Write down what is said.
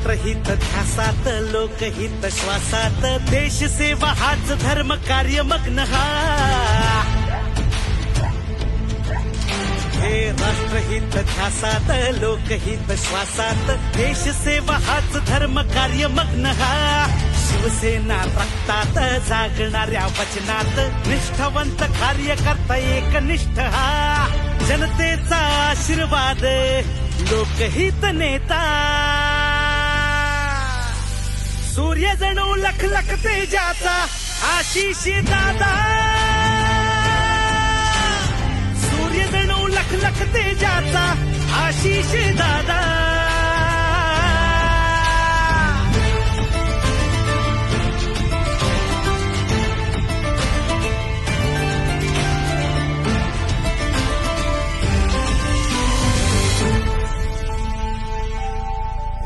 राष्ट्रहित ध्यासात लोकहित श्वासात देश सेवा हाच धर्म कार्य मग्न हा हे राष्ट्रहित ध्यासात लोकहित श्वासात देश सेवा हाच धर्म कार्य मग्न हा शिवसेना रक्तात जागणाऱ्या वचनात निष्ठावंत कार्यकर्ता एकनिष्ठ हा जनतेचा आशीर्वाद लोकहित नेता सूर्य जणू लख लख तेजाचा आशिष दादा सूर्य जणू लख लख तेजाचा आशिष दादा